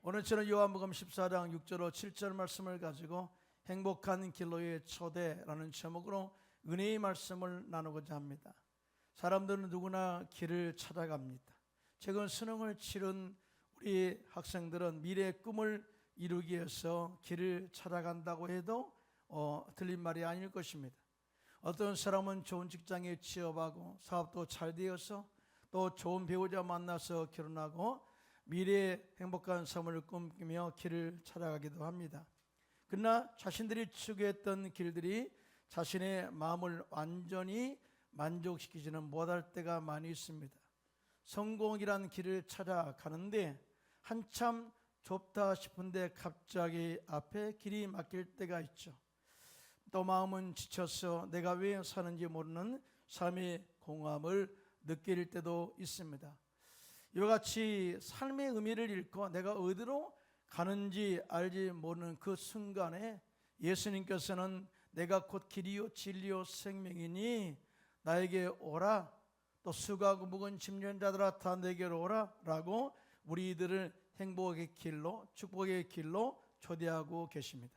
오늘 저는 요한복음 14장 6절로 7절 말씀을 가지고 행복한 길로의 초대라는 제목으로 은혜의 말씀을 나누고자 합니다. 사람들은 누구나 길을 찾아갑니다. 최근 수능을 치른 우리 학생들은 미래의 꿈을 이루기 위해서 길을 찾아간다고 해도 틀린 말이 아닐 것입니다. 어떤 사람은 좋은 직장에 취업하고 사업도 잘 되어서 또 좋은 배우자 만나서 결혼하고 미래의 행복한 삶을 꿈꾸며 길을 찾아가기도 합니다. 그러나 자신들이 추구했던 길들이 자신의 마음을 완전히 만족시키지는 못할 때가 많이 있습니다. 성공이란 길을 찾아가는데 한참 좁다 싶은데 갑자기 앞에 길이 막힐 때가 있죠. 또 마음은 지쳐서 내가 왜 사는지 모르는 삶의 공허함을 느낄 때도 있습니다. 이와 같이 삶의 의미를 잃고 내가 어디로 가는지 알지 모르는 그 순간에 예수님께서는 내가 곧 길이요 진리요 생명이니 나에게 오라, 또 수고하고 무거운 짐진 자들아 다 내게로 오라 라고 우리들을 행복의 길로, 축복의 길로 초대하고 계십니다.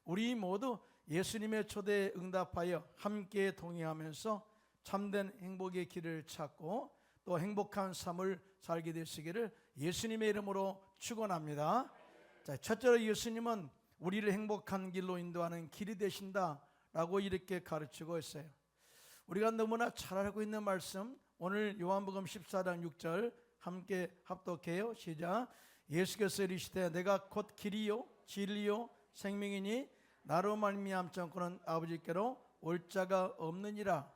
우리 모두 예수님의 초대에 응답하여 함께 동행하면서 참된 행복의 길을 찾고 또 행복한 삶을 살게 되시기를 예수님의 이름으로 축원합니다. 자, 첫째로 예수님은 우리를 행복한 길로 인도하는 길이 되신다라고 이렇게 가르치고 있어요. 우리가 너무나 잘 알고 있는 말씀, 오늘 요한복음 14장 6절 함께 합독해요. 시작. 예수께서 이르시되 내가 곧 길이요 진리요 생명이니 나로 말미암지 않고는 아버지께로 올 자가 없느니라.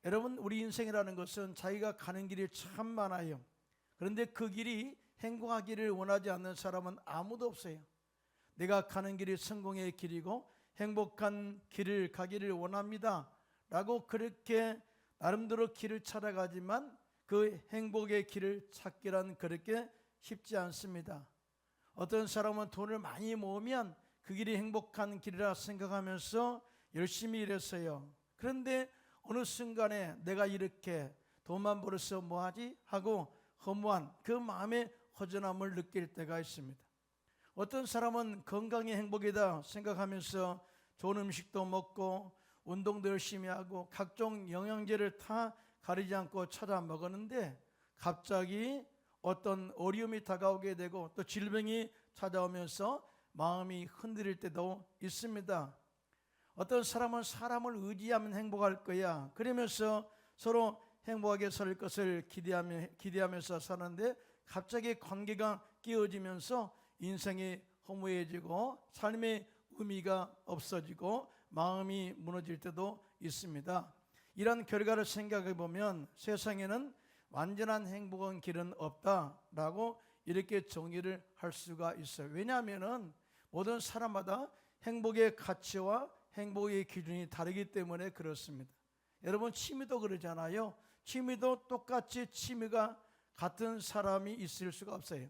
여러분, 우리 인생이라는 것은 자기가 가는 길이 참 많아요. 그런데 그 길이 행복하기를 원하지 않는 사람은 아무도 없어요. 내가 가는 길이 성공의 길이고 행복한 길을 가기를 원합니다 라고 그렇게 나름대로 길을 찾아가지만 그 행복의 길을 찾기란 그렇게 쉽지 않습니다. 어떤 사람은 돈을 많이 모으면 그 길이 행복한 길이라 생각하면서 열심히 일했어요. 그런데 어느 순간에 내가 이렇게 돈만 벌어서 뭐하지? 하고 허무한 그 마음의 허전함을 느낄 때가 있습니다. 어떤 사람은 건강이 행복이다 생각하면서 좋은 음식도 먹고 운동도 열심히 하고 각종 영양제를 다 가리지 않고 찾아 먹었는데 갑자기 어떤 어려움이 다가오게 되고 또 질병이 찾아오면서 마음이 흔들릴 때도 있습니다. 어떤 사람은 사람을 의지하면 행복할 거야 그러면서 서로 행복하게 살 것을 기대하면서 사는데 갑자기 관계가 깨어지면서 인생이 허무해지고 삶의 의미가 없어지고 마음이 무너질 때도 있습니다. 이런 결과를 생각해 보면 세상에는 완전한 행복한 길은 없다라고 이렇게 정의를 할 수가 있어요. 왜냐하면 모든 사람마다 행복의 가치와 행복의 기준이 다르기 때문에 그렇습니다. 여러분, 취미도 그러잖아요. 취미도 똑같이 취미가 같은 사람이 있을 수가 없어요.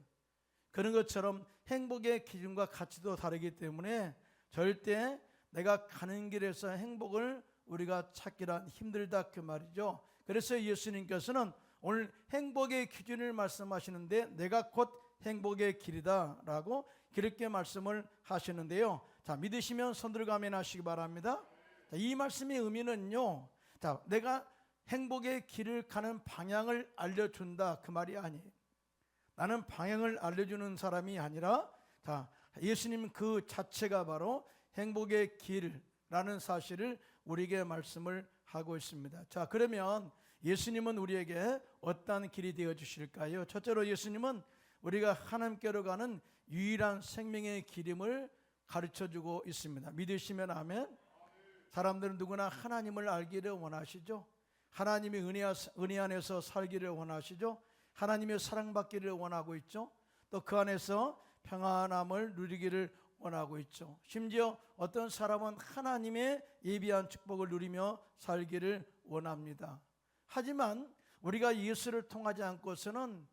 그런 것처럼 행복의 기준과 가치도 다르기 때문에 절대 내가 가는 길에서 행복을 우리가 찾기란 힘들다 그 말이죠. 그래서 예수님께서는 오늘 행복의 기준을 말씀하시는데 내가 곧 행복의 길이다 라고 그렇게 말씀을 하시는데요. 자, 믿으시면 손 들고 아멘 하시기 바랍니다. 자, 이 말씀의 의미는요, 자, 내가 행복의 길을 가는 방향을 알려준다 그 말이 아니에요. 나는 방향을 알려주는 사람이 아니라 자, 예수님 그 자체가 바로 행복의 길이라는 사실을 우리에게 말씀을 하고 있습니다. 자, 그러면 예수님은 우리에게 어떤 길이 되어 주실까요? 첫째로 예수님은 우리가 하나님께로 가는 유일한 생명의 길임을 가르쳐주고 있습니다. 믿으시면 아멘. 사람들은 누구나 하나님을 알기를 원하시죠. 하나님의 은혜 안에서 살기를 원하시죠. 하나님의 사랑받기를 원하고 있죠. 또 그 안에서 평안함을 누리기를 원하고 있죠. 심지어 어떤 사람은 하나님의 예비한 축복을 누리며 살기를 원합니다. 하지만 우리가 예수를 통하지 않고서는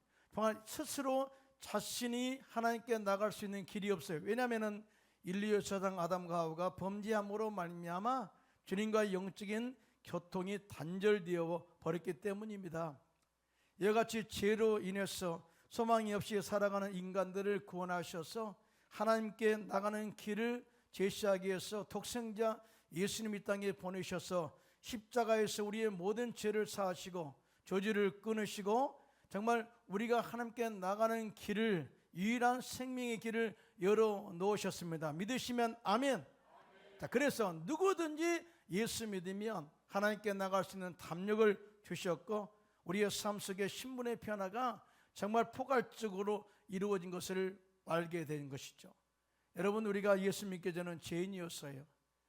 스스로 자신이 하나님께 나갈 수 있는 길이 없어요. 왜냐하면 인류의 조상 아담과 하와가 범죄함으로 말미암아 주님과의 영적인 교통이 단절되어 버렸기 때문입니다. 이와 같이 죄로 인해서 소망이 없이 살아가는 인간들을 구원하셔서 하나님께 나가는 길을 제시하기 위해서 독생자 예수님 이 땅에 보내셔서 십자가에서 우리의 모든 죄를 사하시고 저주를 끊으시고 정말 우리가 하나님께 나가는 길을, 유일한 생명의 길을 열어 놓으셨습니다. 믿으시면 아멘. 자, 그래서 누구든지 예수 믿으면 하나님께 나갈 수 있는 담력을 주셨고 우리의 삶 속에 신분의 변화가 정말 포괄적으로 이루어진 것을 알게 된 것이죠. 여러분, 우리가 예수 믿기 전에는 죄인이었어요.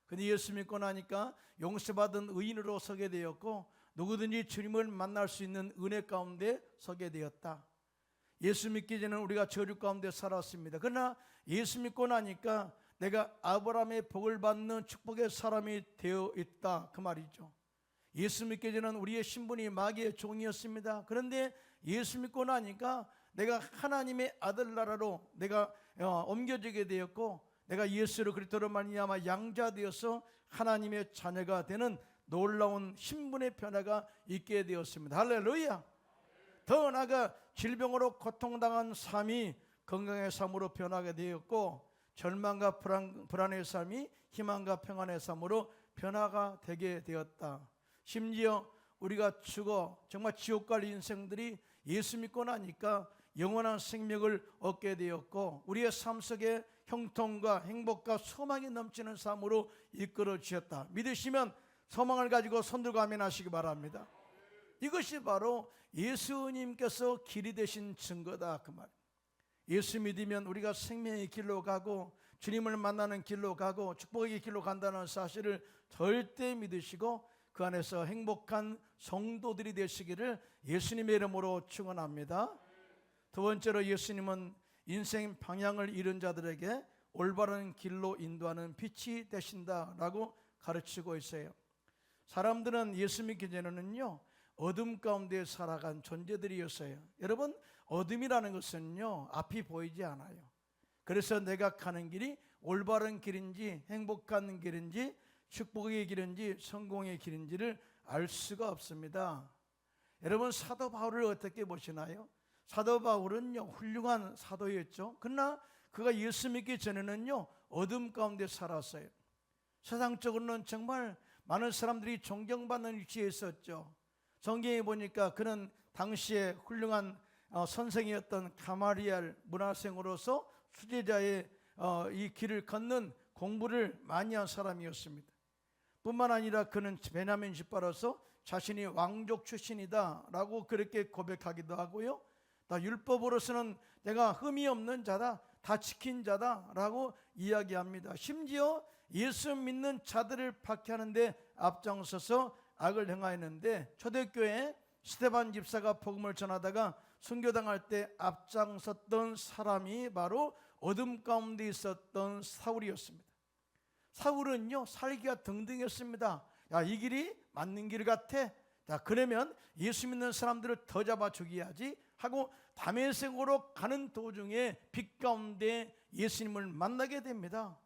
근데 예수 믿고 나니까 용서받은 의인으로 서게 되었고 누구든지 주님을 만날 수 있는 은혜 가운데 서게 되었다. 예수 믿기 전에는 우리가 저주 가운데 살았습니다. 그러나 예수 믿고 나니까 내가 아브라함의 복을 받는 축복의 사람이 되어 있다, 그 말이죠. 예수 믿기 전에는 우리의 신분이 마귀의 종이었습니다. 그런데 예수 믿고 나니까 내가 하나님의 아들 나라로 내가 옮겨지게 되었고 내가 예수를 그리스도로 말미암아 양자되어서 하나님의 자녀가 되는 놀라운 신분의 변화가 있게 되었습니다. 할렐루야. 더 나아가 질병으로 고통당한 삶이 건강의 삶으로 변하게 되었고 절망과 불안의 삶이 희망과 평안의 삶으로 변화가 되게 되었다. 심지어 우리가 죽어 정말 지옥 갈 인생들이 예수 믿고 나니까 영원한 생명을 얻게 되었고 우리의 삶 속에 형통과 행복과 소망이 넘치는 삶으로 이끌어 주셨다. 믿으시면 소망을 가지고 손들고 아멘 하시기 바랍니다. 이것이 바로 예수님께서 길이 되신 증거다, 그 말. 예수 믿으면 우리가 생명의 길로 가고 주님을 만나는 길로 가고 축복의 길로 간다는 사실을 절대 믿으시고 그 안에서 행복한 성도들이 되시기를 예수님의 이름으로 축원합니다. 두 번째로 예수님은 인생 방향을 잃은 자들에게 올바른 길로 인도하는 빛이 되신다라고 가르치고 있어요. 사람들은 예수 믿기 전에는요 어둠 가운데 살아간 존재들이었어요. 여러분, 어둠이라는 것은요 앞이 보이지 않아요. 그래서 내가 가는 길이 올바른 길인지 행복한 길인지 축복의 길인지 성공의 길인지를 알 수가 없습니다. 여러분, 사도 바울을 어떻게 보시나요? 사도 바울은요 훌륭한 사도였죠. 그러나 그가 예수 믿기 전에는요 어둠 가운데 살았어요. 세상적으로는 정말 많은 사람들이 존경받는 위치에 있었죠. 성경에 보니까 그는 당시에 훌륭한 선생이었던 가마리엘 문화생으로서 수제자의 이 길을 걷는 공부를 많이 한 사람이었습니다. 뿐만 아니라 그는 베냐민 집파로서 자신이 왕족 출신이다 라고 그렇게 고백하기도 하고요, 또 율법으로서는 내가 흠이 없는 자다, 다 지킨 자다 라고 이야기합니다. 심지어 예수 믿는 자들을 박해하는데 앞장서서 악을 행하였는데 초대교회 스데반 집사가 복음을 전하다가 순교당할 때 앞장섰던 사람이 바로 어둠 가운데 있었던 사울이었습니다. 사울은요 살기가 등등했습니다. 야, 이 길이 맞는 길 같아. 자, 그러면 예수 믿는 사람들을 더 잡아 죽여야지 하고 다메섹으로 가는 도중에 빛 가운데 예수님을 만나게 됩니다.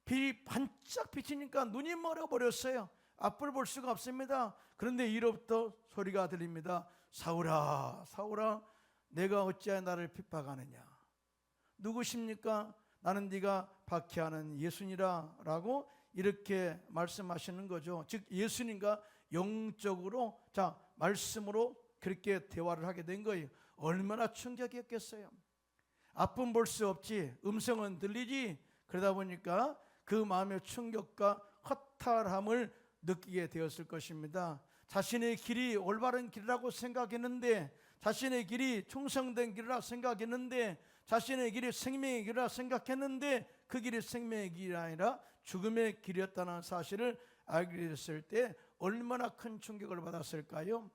빛이 반짝 비치니까 눈이 멀어버렸어요. 앞을 볼 수가 없습니다. 그런데 이로부터 소리가 들립니다. 사울아, 사울아, 내가 어찌하여 나를 핍박하느냐? 누구십니까? 나는 네가 박해하는 예수니라 라고 이렇게 말씀하시는 거죠. 즉 예수님과 영적으로 말씀으로 그렇게 대화를 하게 된 거예요. 얼마나 충격이었겠어요. 앞은 볼 수 없지, 음성은 들리지. 그러다 보니까 그 마음의 충격과 허탈함을 느끼게 되었을 것입니다. 자신의 길이 올바른 길이라고 생각했는데, 자신의 길이 충성된 길이라 생각했는데, 자신의 길이 생명의 길이라 생각했는데 그 길이 생명의 길이 아니라 죽음의 길이었다는 사실을 알게 됐을 때 얼마나 큰 충격을 받았을까요?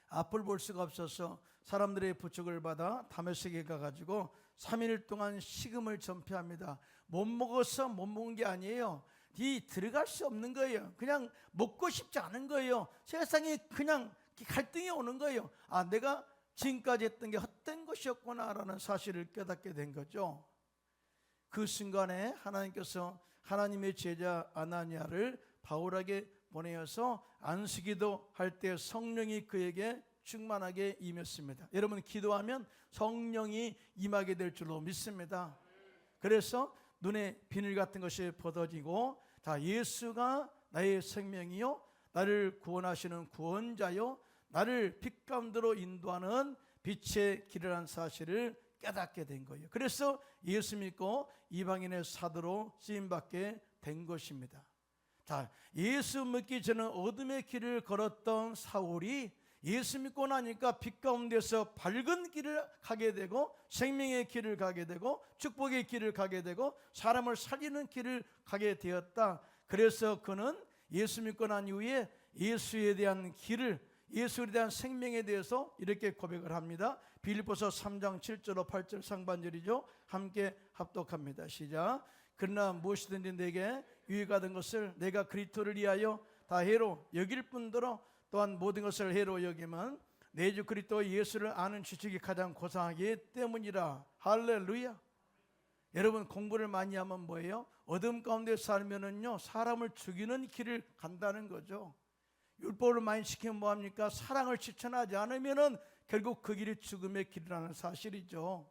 앞을 볼 수가 없어서 사람들의 부축을 받아 다메섹에 가가지고 3일 동안 식음을 전폐합니다. 못 먹어서 못 먹은 게 아니에요. 이 들어갈 수 없는 거예요. 그냥 먹고 싶지 않은 거예요. 세상에 그냥 갈등이 오는 거예요. 아, 내가 지금까지 했던 게 헛된 것이었구나라는 사실을 깨닫게 된 거죠. 그 순간에 하나님께서 하나님의 제자 아나니아를 바울에게 보내어서 안수기도 할 때 성령이 그에게 충만하게 임했습니다. 여러분 기도하면 성령이 임하게 될 줄로 믿습니다. 그래서 눈에 비늘 같은 것이 벗어지고 다 예수가 나의 생명이요 나를 구원하시는 구원자요 나를 빛 가운데로 인도하는 빛의 길이라는 사실을 깨닫게 된 거예요. 그래서 예수 믿고 이방인의 사도로 쓰임받게 된 것입니다. 자, 예수 믿기 전에 어둠의 길을 걸었던 사울이 예수 믿고 나니까 빛 가운데서 밝은 길을 가게 되고 생명의 길을 가게 되고 축복의 길을 가게 되고 사람을 살리는 길을 가게 되었다. 그래서 그는 예수 믿고 난 이후에 예수에 대한 길을 예수에 대한 생명에 대해서 이렇게 고백을 합니다. 빌립보서 3장 7절로 8절 상반절이죠. 함께 합독합니다. 시작. 그러나 무엇이든지 내게 유익하던 것을 내가 그리스도를 위하여 다 해로 여길 뿐더러 또한 모든 것을 해로 여기면 내 주 그리스도 예수를 아는 지식이 가장 고상하기 때문이라. 할렐루야. 여러분 공부를 많이 하면 뭐예요? 어둠 가운데 살면은요 사람을 죽이는 길을 간다는 거죠. 율법을 많이 지키면 뭐합니까? 사랑을 실천하지 않으면은 결국 그 길이 죽음의 길이라는 사실이죠.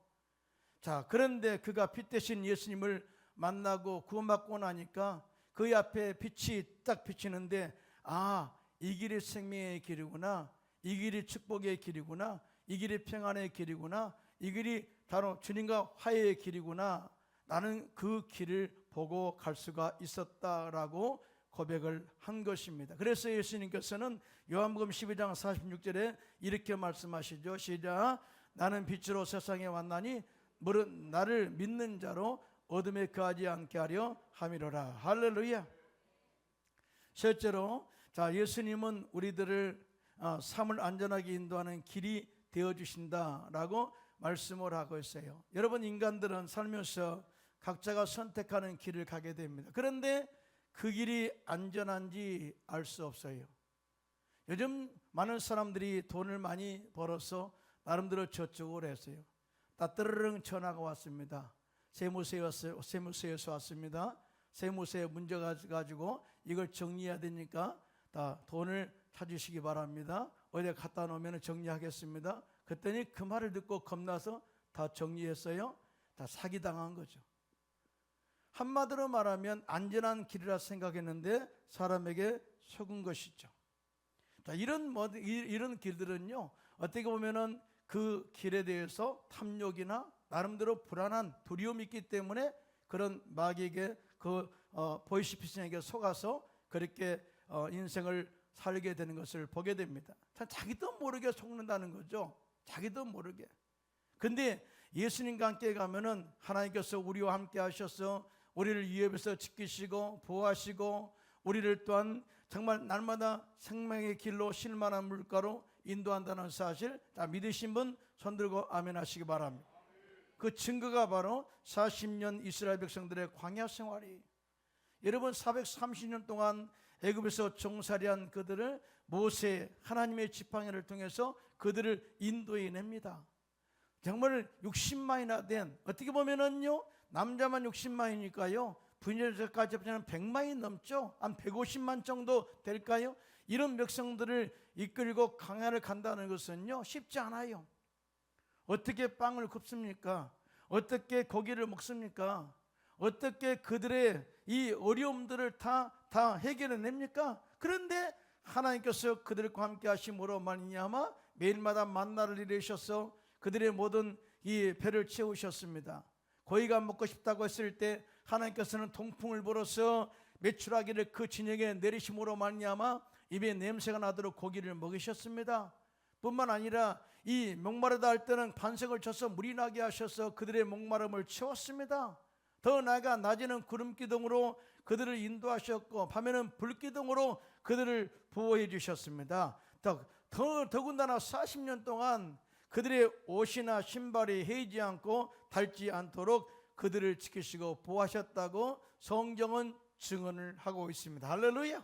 자, 그런데 그가 빛 대신 예수님을 만나고 구원받고 나니까 그의 앞에 빛이 딱 비치는데 이 길이 생명의 길이구나, 이 길이 축복의 길이구나, 이 길이 평안의 길이구나, 이 길이 바로 주님과 화해의 길이구나, 나는 그 길을 보고 갈 수가 있었다라고 고백을 한 것입니다. 그래서 예수님께서는 요한복음 12장 46절에 이렇게 말씀하시죠. 시작. 나는 빛으로 세상에 왔나니 나를 믿는 자로 어둠에 거하지 않게 하려 함이로라. 할렐루야. 실제로 자, 예수님은 우리들을 삶을 안전하게 인도하는 길이 되어주신다라고 말씀을 하고 있어요. 여러분 인간들은 살면서 각자가 선택하는 길을 가게 됩니다. 그런데 그 길이 안전한지 알 수 없어요. 요즘 많은 사람들이 돈을 많이 벌어서 나름대로 저축을 했어요. 따르릉 전화가 왔습니다. 세무서에서 왔습니다. 세무서에 문제가 가지고 이걸 정리해야 되니까 다 돈을 찾으시기 바랍니다. 어디에 갖다 놓으면 정리하겠습니다. 그랬더니 그 말을 듣고 겁나서 다 정리했어요. 다 사기당한 거죠. 한마디로 말하면 안전한 길이라 생각했는데 사람에게 속은 것이죠. 자, 이런 길들은요 어떻게 보면은 그 길에 대해서 탐욕이나 나름대로 불안한 두려움이 있기 때문에 그런 마귀에게 보이시피슨에게 속아서 그렇게 인생을 살게 되는 것을 보게 됩니다. 자기도 모르게 속는다는 거죠. 자기도 모르게. 근데 예수님과 함께 가면은 하나님께서 우리와 함께 하셔서 우리를 위협에서 지키시고 보호하시고 우리를 또한 정말 날마다 생명의 길로 실만한 물가로 인도한다는 사실, 다 믿으신 분 손들고 아멘 하시기 바랍니다. 그 증거가 바로 40년 이스라엘 백성들의 광야 생활이, 여러분 430년 동안 애굽에서 종살이한 그들을 모세 하나님의 지팡이를 통해서 그들을 인도해냅니다. 정말 60만이나 된, 어떻게 보면은요 남자만 60만이니까요 부녀자까지 합치면 100만이 넘죠. 한 150만 정도 될까요? 이런 백성들을 이끌고 광야를 간다는 것은요 쉽지 않아요. 어떻게 빵을 굽습니까? 어떻게 고기를 먹습니까? 어떻게 그들의 이 어려움들을 다 해결해냅니까? 그런데 하나님께서 그들과 함께 하심으로 말미암아 매일마다 만나를 이루셔서 그들의 모든 이 배를 채우셨습니다. 고기가 먹고 싶다고 했을 때 하나님께서는 동풍을 불어서 메추라기를 그 진영에 내리심으로 말미암아 입에 냄새가 나도록 고기를 먹이셨습니다. 뿐만 아니라 이 목마르다 할 때는 반석을 쳐서 물이 나게 하셔서 그들의 목마름을 채웠습니다. 더 나아가 낮에는 구름기둥으로 그들을 인도하셨고 밤에는 불기둥으로 그들을 보호해 주셨습니다. 더군다나 40년 동안 그들의 옷이나 신발이 해이지 않고 닳지 않도록 그들을 지키시고 보호하셨다고 성경은 증언을 하고 있습니다. 할렐루야.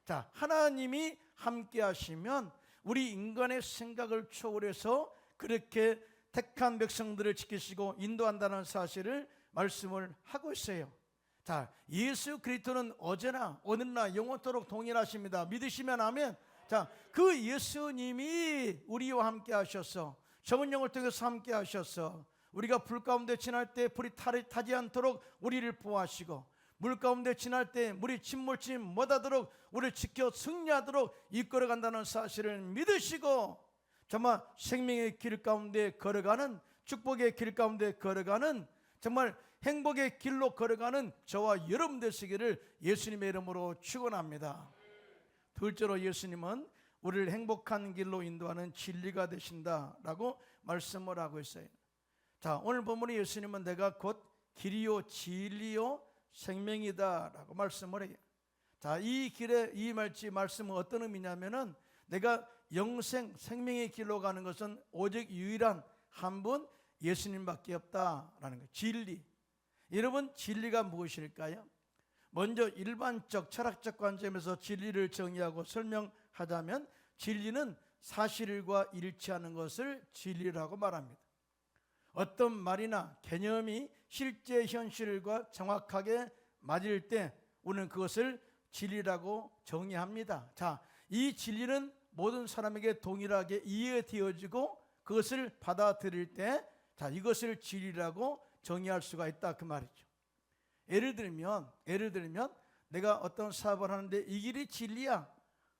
자, 하나님이 함께 하시면 우리 인간의 생각을 초월해서 그렇게 택한 백성들을 지키시고 인도한다는 사실을 말씀을 하고 있어요. 자, 예수 그리스도는 어제나 오늘나 영원토록 동일하십니다. 믿으시면 아멘. 자, 그 예수님이 우리와 함께 하셔서 성령을 통해서 함께 하셔서 우리가 불 가운데 지날 때 불이 타지 않도록 우리를 보호하시고 물 가운데 지날 때 물이 침몰치 못하도록 우리를 지켜 승리하도록 이끌어간다는 사실을 믿으시고 정말 생명의 길 가운데 걸어가는, 축복의 길 가운데 걸어가는, 정말 행복의 길로 걸어가는 저와 여러분 되시기를 예수님의 이름으로 축원합니다. 둘째로 예수님은 우리를 행복한 길로 인도하는 진리가 되신다라고 말씀을 하고 있어요. 자, 오늘 본문의 예수님은 내가 곧 길이요 진리요 생명이다라고 말씀을 해요. 자, 이 길의 이 말씀은 어떤 의미냐면은 내가 영생, 생명의 길로 가는 것은 오직 유일한 한 분 예수님밖에 없다라는 거예요. 진리. 여러분, 진리가 무엇일까요? 먼저 일반적 철학적 관점에서 진리를 정의하고 설명하자면 진리는 사실과 일치하는 것을 진리라고 말합니다. 어떤 말이나 개념이 실제 현실과 정확하게 맞을 때 우리는 그것을 진리라고 정의합니다. 자, 이 진리는 모든 사람에게 동일하게 이해되어지고 그것을 받아들일 때 자, 이것을 진리라고 정의할 수가 있다 그 말이죠. 예를 들면 내가 어떤 사업을 하는데 이 길이 진리야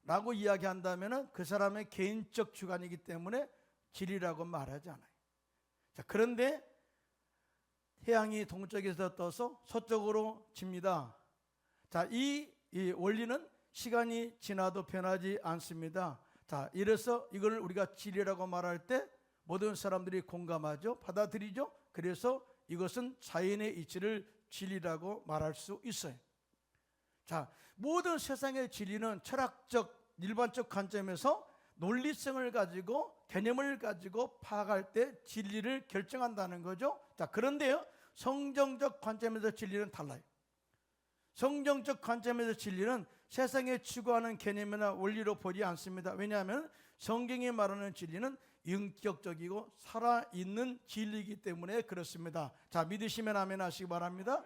라고 이야기한다면 그 사람의 개인적 주관이기 때문에 진리라고 말하지 않아요. 자, 그런데 태양이 동쪽에서 떠서 서쪽으로 집니다. 자, 이 원리는 시간이 지나도 변하지 않습니다. 자, 이래서 이걸 우리가 진리라고 말할 때 모든 사람들이 공감하죠, 받아들이죠. 그래서 이것은 자연의 이치를 진리라고 말할 수 있어요. 자, 모든 세상의 진리는 철학적, 일반적 관점에서 논리성을 가지고 개념을 가지고 파악할 때 진리를 결정한다는 거죠. 자, 그런데요, 성경적 관점에서 진리는 달라요. 성경적 관점에서 진리는 세상에 추구하는 개념이나 원리로 보지 않습니다. 왜냐하면 성경이 말하는 진리는 인격적이고 살아있는 진리이기 때문에 그렇습니다. 자, 믿으시면 아멘 하시기 바랍니다.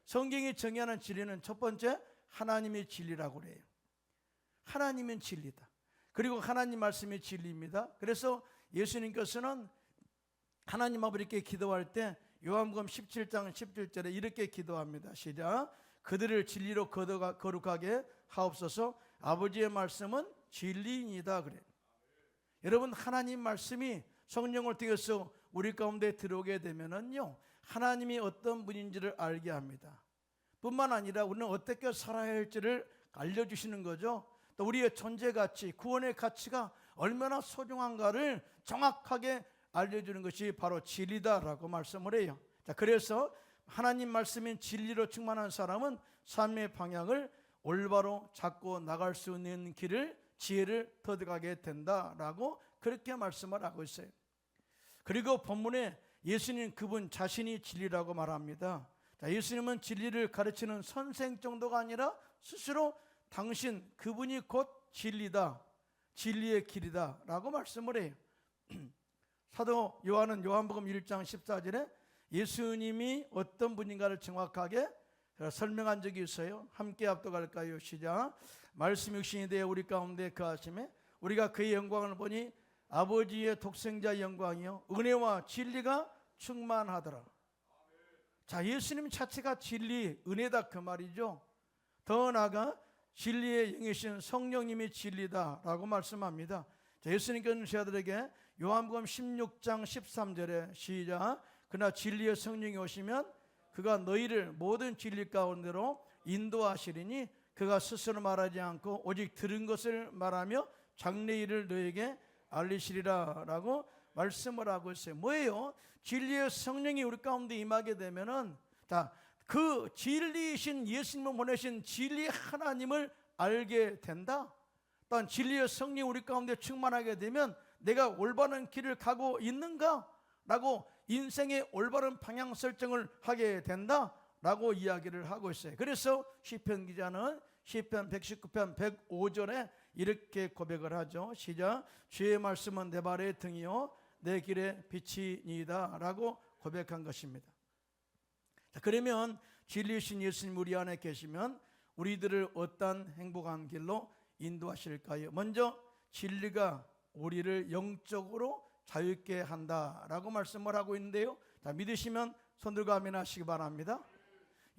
성경이 정의하는 진리는 첫 번째, 하나님의 진리라고 그래요. 하나님은 진리다. 그리고 하나님 말씀이 진리입니다. 그래서 예수님께서는 하나님 아버지께 기도할 때 요한복음 17장 17절에 이렇게 기도합니다. 시작. 그들을 진리로 거룩하게 하옵소서. 아버지의 말씀은 진리이다 그래요. 여러분, 하나님 말씀이 성령을 통해서 우리 가운데 들어오게 되면은요, 하나님이 어떤 분인지를 알게 합니다. 뿐만 아니라 우리는 어떻게 살아야 할지를 알려주시는 거죠. 또 우리의 존재 가치, 구원의 가치가 얼마나 소중한가를 정확하게 알려주는 것이 바로 진리다라고 말씀을 해요. 자, 그래서 하나님 말씀인 진리로 충만한 사람은 삶의 방향을 올바로 잡고 나갈 수 있는 길을, 지혜를 터득하게 된다라고 그렇게 말씀을 하고 있어요. 그리고 본문에 예수님 그분 자신이 진리라고 말합니다. 자, 예수님은 진리를 가르치는 선생 정도가 아니라 스스로 당신 그분이 곧 진리다, 진리의 길이다 라고 말씀을 해요. 사도 요한은 요한복음 1장 14절에 예수님이 어떤 분인가를 정확하게 설명한 적이 있어요. 함께 합독할까요? 시작. 말씀 육신이 되어 우리 가운데 거하심에 우리가 그의 영광을 보니 아버지의 독생자 영광이요 은혜와 진리가 충만하더라. 자, 예수님 자체가 진리, 은혜다 그 말이죠. 더 나아가 진리의 영이신 성령님이 진리다라고 말씀합니다. 자, 예수님께서는 저희들에게 요한복음 16장 13절에 시작. 그러나 진리의 성령이 오시면 그가 너희를 모든 진리 가운데로 인도하시리니 그가 스스로 말하지 않고 오직 들은 것을 말하며 장래 일을 너에게 알리시리라 라고 말씀을 하고 있어요. 뭐예요? 진리의 성령이 우리 가운데 임하게 되면은 자, 그 진리이신 예수님을 보내신 진리 하나님을 알게 된다. 또한 진리의 성령이 우리 가운데 충만하게 되면 내가 올바른 길을 가고 있는가? 라고 인생의 올바른 방향 설정을 하게 된다 라고 이야기를 하고 있어요. 그래서 시편 기자는 시편 119편 105절에 이렇게 고백을 하죠. 시작. 주의 말씀은 내 발의 등이요 내 길의 빛이니이다 라고 고백한 것입니다. 자, 그러면 진리이신 예수님 우리 안에 계시면 우리들을 어떤 행복한 길로 인도하실까요? 먼저 진리가 우리를 영적으로 자유있게 한다라고 말씀을 하고 있는데요. 자, 믿으시면 손 들고 아멘 하시기 바랍니다.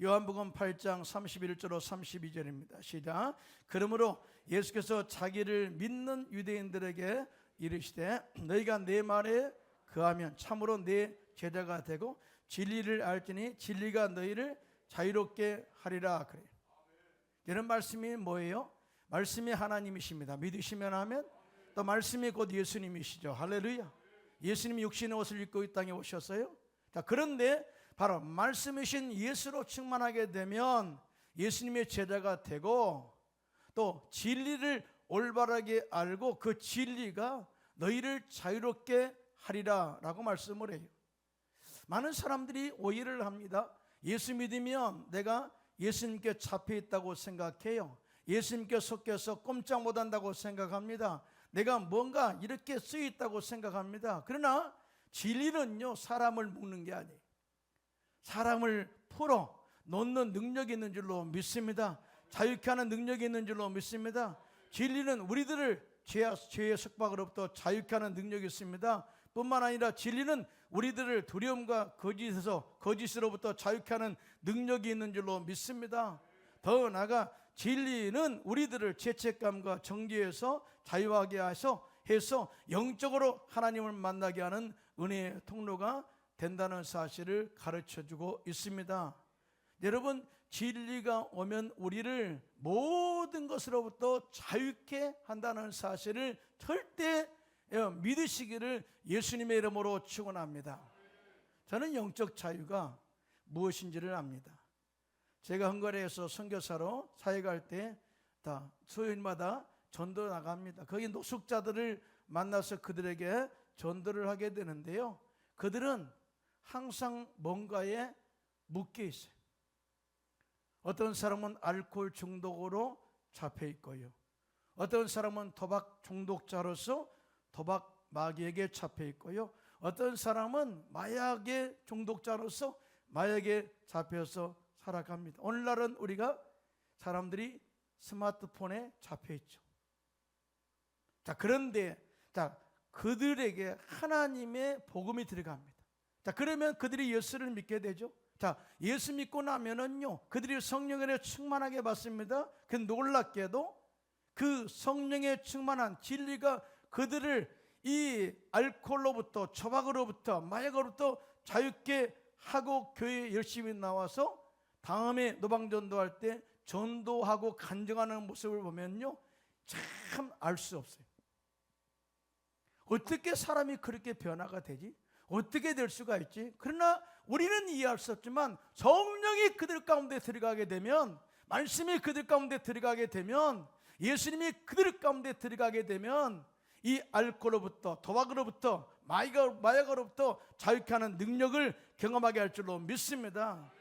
요한복음 8장 31절로 32절입니다. 시작. 그러므로 예수께서 자기를 믿는 유대인들에게 이르시되 너희가 내 말에 거하면 참으로 내 제자가 되고 진리를 알지니 진리가 너희를 자유롭게 하리라. 그래요. 이런 말씀이 뭐예요? 말씀이 하나님이십니다. 믿으시면 하면 또 말씀이 곧 예수님이시죠. 할렐루야. 예수님이 육신의 옷을 입고 이 땅에 오셨어요. 자, 그런데 바로 말씀이신 예수로 충만하게 되면 예수님의 제자가 되고 또 진리를 올바르게 알고 그 진리가 너희를 자유롭게 하리라 라고 말씀을 해요. 많은 사람들이 오해를 합니다. 예수 믿으면 내가 예수님께 잡혀 있다고 생각해요. 예수님께 속해서 꼼짝 못한다고 생각합니다. 내가 뭔가 이렇게 쓰여 있다고 생각합니다. 그러나 진리는요, 사람을 묶는 게 아니에요. 사람을 풀어 놓는 능력이 있는 줄로 믿습니다. 자유케 하는 능력이 있는 줄로 믿습니다. 진리는 우리들을 죄의 속박으로부터 자유케 하는 능력이 있습니다. 뿐만 아니라 진리는 우리들을 두려움과 거짓으로부터 자유케 하는 능력이 있는 줄로 믿습니다. 더 나아가 진리는 우리들을 죄책감과 정죄에서 자유하게 해서 영적으로 하나님을 만나게 하는 은혜의 통로가 된다는 사실을 가르쳐주고 있습니다. 여러분, 진리가 오면 우리를 모든 것으로부터 자유케 한다는 사실을 절대 믿으시기를 예수님의 이름으로 축원합니다. 저는 영적 자유가 무엇인지를 압니다. 제가 헝가리에서 선교사로 사역할 때 다 수요일마다 전도 나갑니다. 거기 노숙자들을 만나서 그들에게 전도를 하게 되는데요. 그들은 항상 뭔가에 묶여 있어요. 어떤 사람은 알코올 중독으로 잡혀 있고요. 어떤 사람은 도박 중독자로서 도박 마귀에게 잡혀 있고요. 어떤 사람은 마약의 중독자로서 마약에 잡혀서 살아갑니다. 오늘날은 우리가 사람들이 스마트폰에 잡혀 있죠. 자, 그런데 그들에게 하나님의 복음이 들어갑니다. 자, 그러면 그들이 예수를 믿게 되죠. 자, 예수 믿고 나면은요, 그들이 성령에 충만하게 받습니다. 그 놀랍게도 그 성령에 충만한 진리가 그들을 이 알코올로부터, 조박으로부터, 마약으로부터 자유케 하고 교회에 열심히 나와서 다음에 노방전도할 때 전도하고 간증하는 모습을 보면요, 참 알 수 없어요. 어떻게 사람이 그렇게 변화가 되지? 어떻게 될 수가 있지? 그러나 우리는 이해할 수 없지만 성령이 그들 가운데 들어가게 되면, 말씀이 그들 가운데 들어가게 되면, 예수님이 그들 가운데 들어가게 되면 이 알코올로부터, 도박으로부터, 마약으로부터 자유케 하는 능력을 경험하게 할 줄로 믿습니다.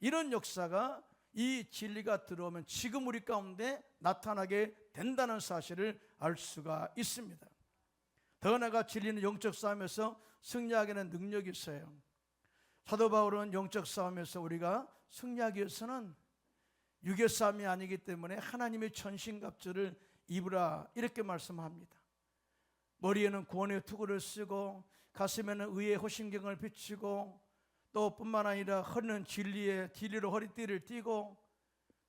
이런 역사가, 이 진리가 들어오면 지금 우리 가운데 나타나게 된다는 사실을 알 수가 있습니다. 더 나아가 진리는 영적 싸움에서 승리하게 하는 능력이 있어요. 사도 바울은 영적 싸움에서 우리가 승리하기 위해서는 육의 싸움이 아니기 때문에 하나님의 전신갑주를 입으라, 이렇게 말씀합니다. 머리에는 구원의 투구를 쓰고 가슴에는 의의 호신경을 비추고 또 뿐만 아니라 허리는 진리로 허리띠를 띠고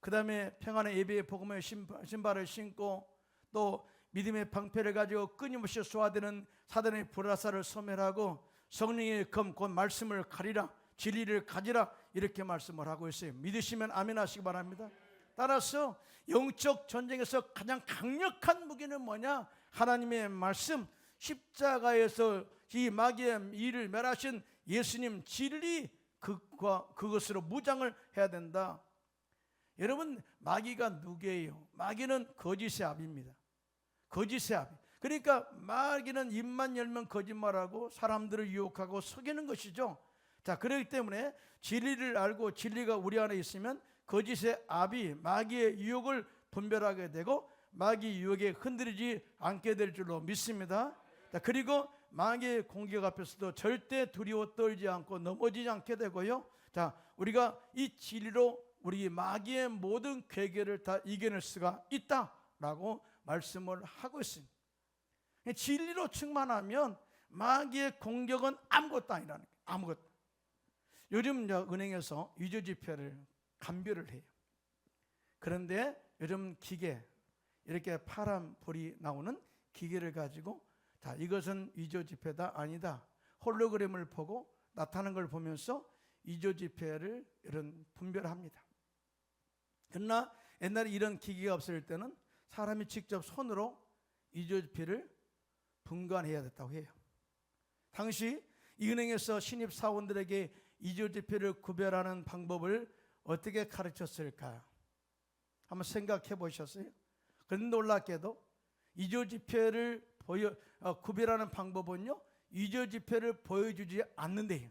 그 다음에 평안의 예배의 복음의 신발을 신고 또 믿음의 방패를 가지고 끊임없이 쏘아대는 사단의 불화살을 소멸하고 성령의 검 곧 말씀을 가리라, 진리를 가지라, 이렇게 말씀을 하고 있어요. 믿으시면 아멘 하시기 바랍니다. 따라서 영적 전쟁에서 가장 강력한 무기는 뭐냐? 하나님의 말씀, 십자가에서 이 마귀의 일을 멸하신 예수님 진리, 그것으로 무장을 해야 된다. 여러분, 마귀가 누구예요? 마귀는 거짓의 아비입니다. 거짓의 아비. 그러니까 마귀는 입만 열면 거짓말하고 사람들을 유혹하고 속이는 것이죠. 자, 그렇기 때문에 진리를 알고 진리가 우리 안에 있으면 거짓의 아비, 마귀의 유혹을 분별하게 되고 마귀 유혹에 흔들리지 않게 될 줄로 믿습니다. 자, 그리고 마귀의 공격 앞에서도 절대 두려워 떨지 않고 넘어지지 않게 되고요. 자, 우리가 이 진리로 우리 마귀의 모든 괴계를 다 이겨낼 수가 있다라고 말씀을 하고 있습니다. 진리로 충만하면 마귀의 공격은 아무것도 아니라는 거예요. 아무것도. 요즘 은행에서 위조지폐를 감별을 해요. 그런데 요즘 기계, 이렇게 파란 불이 나오는 기계를 가지고 자, 이것은 위조지폐다, 아니다, 홀로그램을 보고 나타나는 걸 보면서 위조지폐를 이런 분별합니다. 그러나 옛날에 이런 기계가 없을 때는 사람이 직접 손으로 위조지폐를 분간해야 됐다고 해요. 당시 이 은행에서 신입 사원들에게 위조지폐를 구별하는 방법을 어떻게 가르쳤을까? 한번 생각해 보셨어요? 그런데 놀랍게도 위조지폐를 구별하는 방법은요, 위조지폐를 보여주지 않는데요,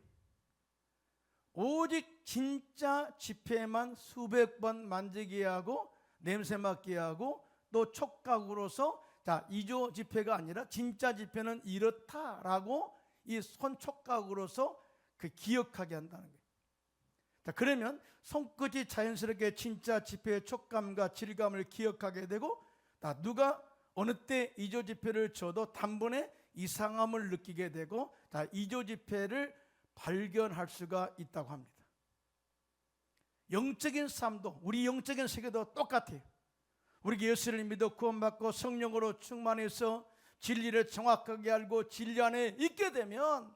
오직 진짜 지폐만 수백 번 만지게 하고 냄새 맡게 하고 또 촉각으로서 자, 위조지폐가 아니라 진짜 지폐는 이렇다라고 이 손 촉각으로서 그 기억하게 한다는 거예요. 자, 그러면 손끝이 자연스럽게 진짜 지폐의 촉감과 질감을 기억하게 되고, 누가 어느 때 위조지폐를 줘도 단번에 이상함을 느끼게 되고, 위조지폐를 발견할 수가 있다고 합니다. 영적인 삶도, 우리 영적인 세계도 똑같아요. 우리가 예수를 믿어 구원받고 성령으로 충만해서 진리를 정확하게 알고 진리 안에 있게 되면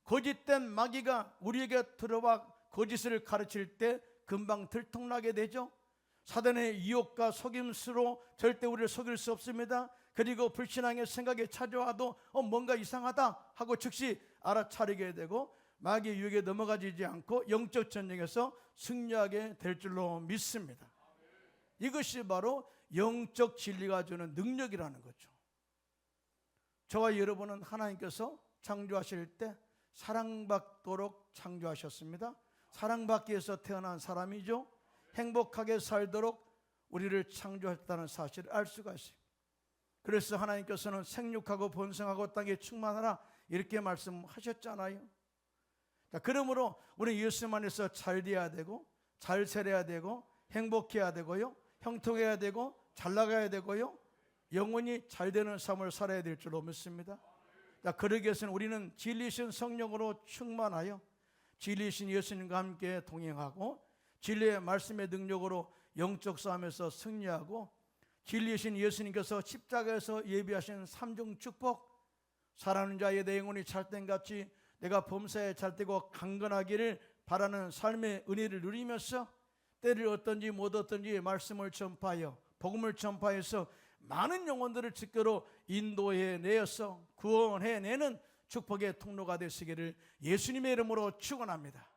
거짓된 마귀가 우리에게 들어와 거짓을 가르칠 때 금방 들통나게 되죠. 사단의 유혹과 속임수로 절대 우리를 속일 수 없습니다. 그리고 불신앙의 생각이 찾아와도 뭔가 이상하다 하고 즉시 알아차리게 되고 마귀의 유혹에 넘어가지 않고 영적 전쟁에서 승리하게 될 줄로 믿습니다. 이것이 바로 영적 진리가 주는 능력이라는 거죠. 저와 여러분은 하나님께서 창조하실 때 사랑받도록 창조하셨습니다. 사랑받기 위해서 태어난 사람이죠. 행복하게 살도록 우리를 창조했다는 사실을 알 수가 있어요. 그래서 하나님께서는 생육하고 번성하고 땅에 충만하라 이렇게 말씀하셨잖아요. 자, 그러므로 우리 예수 안에서 잘 돼야 되고 잘 살아야 되고 행복해야 되고요, 형통해야 되고 잘 나가야 되고요, 영원히 잘 되는 삶을 살아야 될 줄로 믿습니다. 자, 그러기 위해서는 우리는 진리신 성령으로 충만하여 진리신 예수님과 함께 동행하고 진리의 말씀의 능력으로 영적 싸움에서 승리하고 진리신 예수님께서 십자가에서 예비하신 삼중 축복, 사랑하는 자의 내 영혼이 찰땡같이 내가 범사에 잘되고 강건하기를 바라는 삶의 은혜를 누리면서 때를 얻든지 못 얻든지 말씀을 전파하여 복음을 전파해서 많은 영혼들을 직거로 인도해내어서 구원해내는 축복의 통로가 되시기를 예수님의 이름으로 축원합니다.